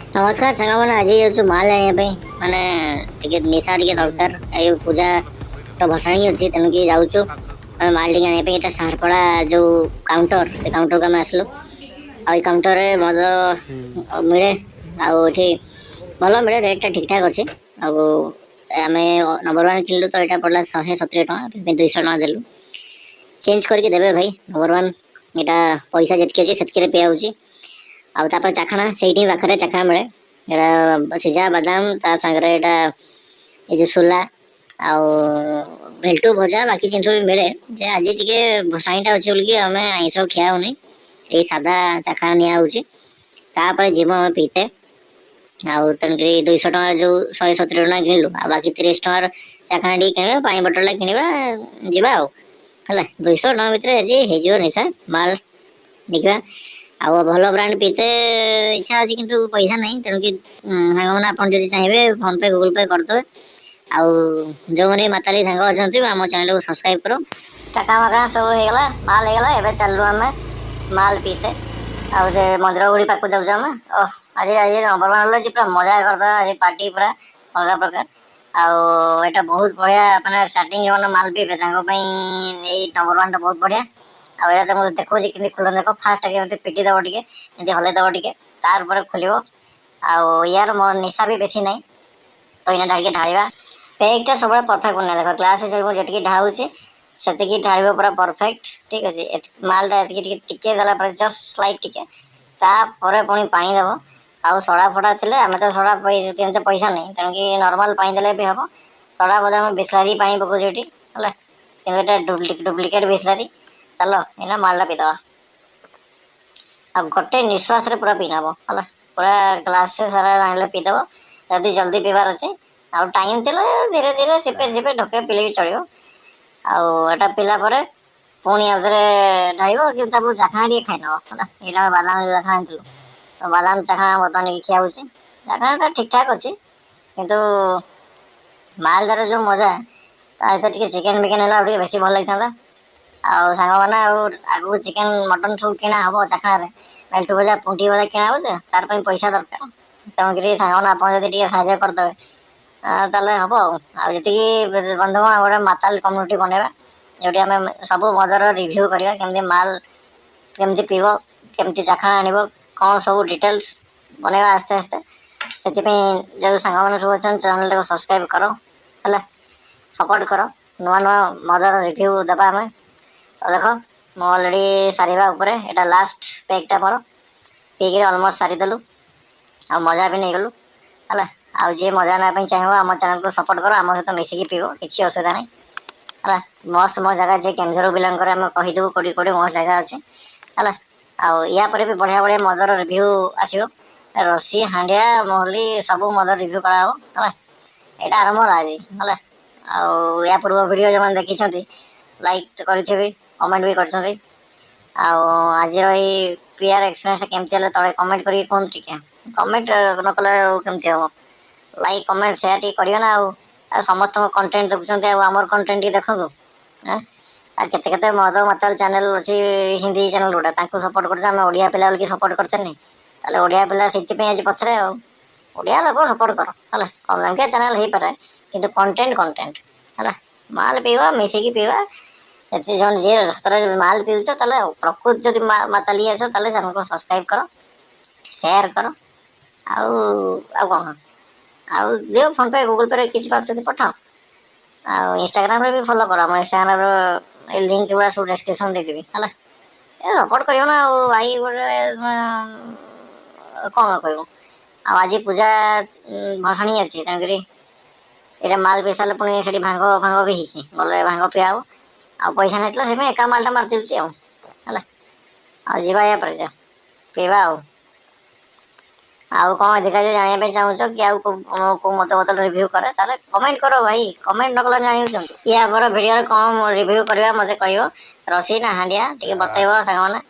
नमस्कार साଙ୍ଗମାନେ ଆଜି ଯାଉଛୁ ମାଲ ଆଣିବା ପାଇଁ ମାନେ ଟିକେ ନିଶା ଟିକେ ଦରକାର ଏଇ ପୂଜା ଭସାଣି ଅଛି ତେଣୁକି ଯାଉଛୁ ଆମେ ମାଲ ଟିକେ ଆଣିବା ପାଇଁ। ଏଇଟା ସାରପଡ଼ା ଯୋଉ କାଉଣ୍ଟର ସେ କାଉଣ୍ଟରକୁ ଆମେ ଆସିଲୁ ଆଉ ଏଇ କାଉଣ୍ଟରରେ ମଦ ମିଳେ ଆଉ ଏଠି ଭଲ ମିଳେ ରେଟ୍ଟା ଠିକ୍ ଠାକ୍ ଅଛି। ଆଉ ଆମେ ନମ୍ବର ୱାନ୍ କିଣିଲୁ ତ ଏଇଟା ପଡ଼ିଲା 170 ଟଙ୍କା 200 ଟଙ୍କା ଦେଲୁ ଚେଞ୍ଜ କରିକି ଦେବେ ଭାଇ। ନମ୍ବର ୱାନ୍ ଏଇଟା ପଇସା ଯେତିକି ଅଛି ସେତିକିରେ ପିଆ ହେଉଛି। ଆଉ ତାପରେ ଚାଖଣା ସେଇଠି ପାଖରେ ଚାଖଣା ମିଳେ ଏଇଟା ସିଝା ବାଦାମ ତା ସାଙ୍ଗରେ ଏଇଟା ଏ ଯେଉଁ ସୋଲା ଆଉ ଭେଲଟୁ ଭଜା ବାକି ଜିନିଷ ବି ମିଳେ ଯେ ଆଜି ଟିକେ ଭସାଣିଟା ଅଛି ବୋଲିକି ଆମେ ଆଇଁଷ ଖିଆ ହେଉନି ଏଇ ସାଧା ଚାଖଣା ନିଆ ହେଉଛି। ତାପରେ ଯିବ ଆମେ ପିଇତେ ଆଉ ତେଣୁକରି 200 ଟଙ୍କା ଯେଉଁ 170 ଟଙ୍କା କିଣିଲୁ ଆଉ ବାକି 30 ଟଙ୍କାର ଚାଖଣା ଟିକେ କିଣିବା ପାଣି ବୋଟଲଟା କିଣିବା ଯିବା ଆଉ ହେଲା। 200 ଟଙ୍କା ଭିତରେ ଆଜି ହେଇଯିବ ନିଶା ମାଲ ଦେଖିବା। ଆଉ ଭଲ ବ୍ରାଣ୍ଡ ପିଇତେ ଇଚ୍ଛା ଅଛି କିନ୍ତୁ ପଇସା ନାହିଁ ତେଣୁକି ସାଙ୍ଗମାନେ ଆପଣ ଯଦି ଚାହିଁବେ ଫୋନ୍ ପେ ଗୁଗଲ ପେ କରିଦେବେ। ଆଉ ଯେଉଁମାନେ ମାତାଲି ସାଙ୍ଗ ଅଛନ୍ତି ଆମ ଚ୍ୟାନେଲକୁ ସବସ୍କ୍ରାଇବ କର। ଚାକା ମାକା ସବୁ ହେଇଗଲା ମାଲ ହେଇଗଲା ଏବେ ଚାଲିଲୁ ଆମେ ମାଲ ପିଇତେ ଆଉ ସେ ମନ୍ଦିର ଗୁଡ଼ି ପାଖକୁ ଯାଉଛୁ ଆମେ। ଆଜି ଆଜି ନମ୍ବର ୱାନ୍ ଆଜି ପୁରା ମଜା କରିଦେବା ଆଜି ପାର୍ଟି ପୁରା ଅଲଗା ପ୍ରକାର। ଆଉ ଏଇଟା ବହୁତ ବଢ଼ିଆ ମାନେ ଷ୍ଟାର୍ଟିଂ ଯେଉଁମାନେ ମାଲ ପିଇବେ ତାଙ୍କ ପାଇଁ ଏଇ ନମ୍ବର ୱାନ୍ଟା ବହୁତ ବଢ଼ିଆ। ଆଉ ଏଇଟା ତ ମୁଁ ଦେଖାଉଛି କେମିତି ଖୋଲ ଦେଖ ଫାଷ୍ଟ କେମିତି ପିଟି ଦେବ ଟିକେ ଏମିତି ହଲେଇ ଦେବ ଟିକେ ତାର ଉପରେ ଖୋଲିବ। ଆଉ ୟାର ମୋ ନିଶା ବି ବେଶୀ ନାହିଁ ତ ଏଇନା ଟିକେ ଢାଳିବା। ପେଗଟା ସବୁବେଳେ ପରଫେକ୍ଟ ବନାଏ ଦେଖ ଗ୍ଲାସ୍ ସବୁ ଯେତିକି ଢାଳୁଛି ସେତିକି ଢାଳିବ ପୁରା ପରଫେକ୍ଟ ଠିକ୍ ଅଛି। ମାଲଟା ଏତିକି ଟିକେ ଦେଲା ପରେ ଜଷ୍ଟ ସ୍ଲାଇଟ୍ ଟିକେ ତାପରେ ପୁଣି ପାଣି ଦେବ। ଆଉ ସଡ଼ା ଫଡ଼ା ଥିଲେ ଆମେ ତ ସଡ଼ା କିଣିତେ ପଇସା ନାହିଁ ତେଣୁକି ନର୍ମାଲ ପାଣି ଦେଲେ ବି ହେବ। ସଡ଼ା ବୋଧେ ଆମେ ବିସ୍ଲାରୀ ପାଣି ପକାଉଛୁ ଏଠି ହେଲା କିନ୍ତୁ ଏଇଟା ଡୁପ୍ଲିକେଟ୍ ବିସ୍ଲାରୀ। ଚାଲ ଏଇନା ମାଲଟା ପିଇଦେବା ଆଉ ଗୋଟେ ନିଶ୍ୱାସରେ ପୁରା ପିଇ ନେବ ହେଲା ପୁରା ଗ୍ଲାସରେ ସାରା ଆଣିଲେ ପିଇଦେବ ଯଦି ଜଲ୍ଦି ପିଇବାର ଅଛି। ଆଉ ଟାଇମ୍ ଥିଲେ ଧୀରେ ଧୀରେ ସିପେ ସିପେ ଢୋକେ ପିଇଲେ ବି ଚଳିବ। ଆଉ ଏଇଟା ପିଇଲା ପରେ ପୁଣି ଆଉଥରେ ଢାଳିବ କିନ୍ତୁ ତାକୁ ଚାଖଣା ଟିକେ ଖାଇନେବ ହେଲା। ଏଇଟା ବାଦାମ ଚାଖଣା ଆଣିଥିଲୁ ତ ବାଦାମ ଚାଖଣା ବର୍ତ୍ତମାନ ଖିଆ ହେଉଛି। ଚାଖଣାଟା ଠିକ୍ ଠାକ୍ ଅଛି କିନ୍ତୁ ମାଲଟାର ଯେଉଁ ମଜା ତା ଭିତରେ ଟିକେ ଚିକେନ୍ ଫିକେନ୍ ହେଲା ଆଉ ଟିକେ ବେଶୀ ଭଲ ଲାଗିଥାନ୍ତା। ଆଉ ସାଙ୍ଗମାନେ ଆଉ ଆଗକୁ ଚିକେନ୍ ମଟନ୍ ସବୁ କିଣା ହେବ ଚାଖଣାରେ ମେଲ୍ଟୁ ଭଜା ପୁଣ୍ଟି ଭଜା କିଣା ହେବ ଯେ ତାର ପାଇଁ ପଇସା ଦରକାର ତେଣୁକରି ସାଙ୍ଗମାନେ ଆପଣ ଯଦି ଟିକେ ସାହାଯ୍ୟ କରିଦେବେ ତାହେଲେ ହେବ। ଆଉ ଯେତିକି ବନ୍ଧୁଗଣ ଗୋଟେ ମାତାଲ କମ୍ୟୁନିଟି ବନେଇବା ଯେଉଁଠି ଆମେ ସବୁ ମଦର ରିଭ୍ୟୁ କରିବା କେମିତି ମାଲ କେମିତି ପିଇବ କେମିତି ଚାଖଣା ଆଣିବ କ'ଣ ସବୁ ଡିଟେଲ୍ସ ବନେଇବା ଆସ୍ତେ ଆସ୍ତେ। ସେଥିପାଇଁ ଯେଉଁ ସାଙ୍ଗମାନେ ସବୁ ଅଛନ୍ତି ଚ୍ୟାନେଲଟାକୁ ସବସ୍କ୍ରାଇବ୍ କର ହେଲା ସପୋର୍ଟ କର। ନୂଆ ନୂଆ ମଦର ରିଭ୍ୟୁ ଦେବା ଆମେ ତ ଦେଖ ମୁଁ ଅଲରେଡ଼ି ସାରିବା ଉପରେ ଏଇଟା ଲାଷ୍ଟ ପେଗ୍ଟା ମୋର ପିଇକିରି ଅଲମୋଷ୍ଟ ସାରିଦେଲୁ ଆଉ ମଜା ବି ନେଇଗଲୁ ହେଲା। ଆଉ ଯିଏ ମଜା ନେବା ପାଇଁ ଚାହିଁବ ଆମ ଚ୍ୟାନେଲକୁ ସପୋର୍ଟ କର ଆମ ସହିତ ମିଶିକି ପିଇବ କିଛି ଅସୁବିଧା ନାହିଁ ହେଲା। ମସ୍ତ ମୋ ଜାଗା ଯିଏ କେନ୍ଦୁଝର ପିଲାଙ୍କର ଆମେ କହିଦେବୁ କେଉଁଠି କେଉଁଠି ମୋ ଜାଗା ଅଛି ହେଲା। ଆଉ ୟା ପରେ ବି ବଢ଼ିଆ ବଢ଼ିଆ ମଦର ରିଭ୍ୟୁ ଆସିବ ରସି ହାଣ୍ଡିଆ ମହୁଲି ସବୁ ମଦର ରିଭ୍ୟୁ କରାହେବ ହେଲା। ଏଇଟା ଆରମ୍ଭ ହେଲା ଆଜି ହେଲା। ଆଉ ୟା ପୂର୍ବ ଭିଡ଼ିଓ ଯେଉଁମାନେ ଦେଖିଛନ୍ତି ଲାଇକ୍ କରିଥିବେ କମେଣ୍ଟ ବି କରିଛନ୍ତି। ଆଉ ଆଜିର ଏଇ ପିଆର ଏକ୍ସପିରିଏନ୍ସ କେମିତି ହେଲେ ତଳେ କମେଣ୍ଟ କରିକି କୁହନ୍ତୁ ଟିକେ। କମେଣ୍ଟ ନ କଲେ ଆଉ କେମିତି ହେବ ଲାଇକ୍ କମେଣ୍ଟ ସେୟାର ଟିକେ କରିବେ ନା। ଆଉ ସମସ୍ତଙ୍କ କଣ୍ଟେଣ୍ଟ ଦେଖୁଛନ୍ତି ଆଉ ଆମର କଣ୍ଟେଣ୍ଟ ଟିକେ ଦେଖନ୍ତୁ। ଆଉ କେତେ କେତେ ମଦ ମାତାଲ ଚ୍ୟାନେଲ ଅଛି ହିନ୍ଦୀ ଚ୍ୟାନେଲ ଗୁଡ଼ା ତାଙ୍କୁ ସପୋର୍ଟ କରୁଛୁ ଆମେ ଓଡ଼ିଆ ପିଲା ବୋଲିକି ସପୋର୍ଟ କରୁଛେନି ତାହେଲେ ଓଡ଼ିଆ ପିଲା ସେଥିପାଇଁ ଆଜି ପଛରେ ଆଉ ଓଡ଼ିଆ ଲୋକ ସପୋର୍ଟ କର ହେଲା। କମ୍ ଦାମିକିଆ ଚ୍ୟାନେଲ ହେଇପାରେ କିନ୍ତୁ କଣ୍ଟେଣ୍ଟ କଣ୍ଟେଣ୍ଟ ହେଲା। ମାଲ ପିଇବା ମିଶିକି ପିଇବା ଏତେ ଜଣ ଯିଏ ରାସ୍ତାରେ ମାଲ ପିଉଛ ତାହେଲେ ପ୍ରକୃତ ଯଦି ମାତାଲି ଅଛ ତାହେଲେ ଚ୍ୟାନେଲକୁ ସବସ୍କ୍ରାଇବ୍ କର ସେୟାର କର। ଆଉ ଆଉ କ'ଣ ଆଉ ଦିଅ ଫୋନ୍ ପେ ଗୁଗଲ୍ ପେରେ କିଛି ପାରୁଛ ଯଦି ପଠାଅ। ଆଉ ଇନଷ୍ଟାଗ୍ରାମରେ ବି ଫଲୋ କର ଆମ ଇନଷ୍ଟାଗ୍ରାମର ଏଇ ଲିଙ୍କ ଗୁଡ଼ା ସବୁ ଡେସ୍କ୍ରିପସନ୍ ଦେଇଦେବି ହେଲା। ଏ ସପୋର୍ଟ କରିବ ନା ଆଉ ଭାଇ ଗୋଟେ କ'ଣ କହିବୁ। ଆଉ ଆଜି ପୂଜା ଭସାଣି ଅଛି ତେଣୁକରି ଏଇଟା ମାଲ ପିଇ ସାରିଲେ ପୁଣି ସେଠି ଭାଙ୍ଗ ଫାଙ୍ଗ ବି ହେଇଛି ଗଲେ ଭାଙ୍ଗ ପିଆ ହେବ। ଆଉ ପଇସା ନେଇଥିଲା ସେଥିପାଇଁ ଏକା ମାଲଟା ମାରିଦେଉଛି ଆଉ ହେଲା। ଆଉ ଯିବା ୟା ପରେ ଯା ପିଇବା ଆଉ କ'ଣ ଅଧିକା ଯଦି ଜାଣିବା ପାଇଁ ଚାହୁଁଛ କି ଆଉ କେଉଁ ମଦ ବୋତଲ ରିଭ୍ୟୁ କରେ ତାହେଲେ କମେଣ୍ଟ କର ଭାଇ। କମେଣ୍ଟ ନ କଲେ ଜାଣିବୁ କେମିତି। ୟା ପରେ ଭିଡ଼ିଓରେ କ'ଣ ରିଭ୍ୟୁ କରିବା ମୋତେ କହିବ ରସି ନା ହାଣ୍ଡିଆ ଟିକେ ବତେଇବ ସାଙ୍ଗମାନେ।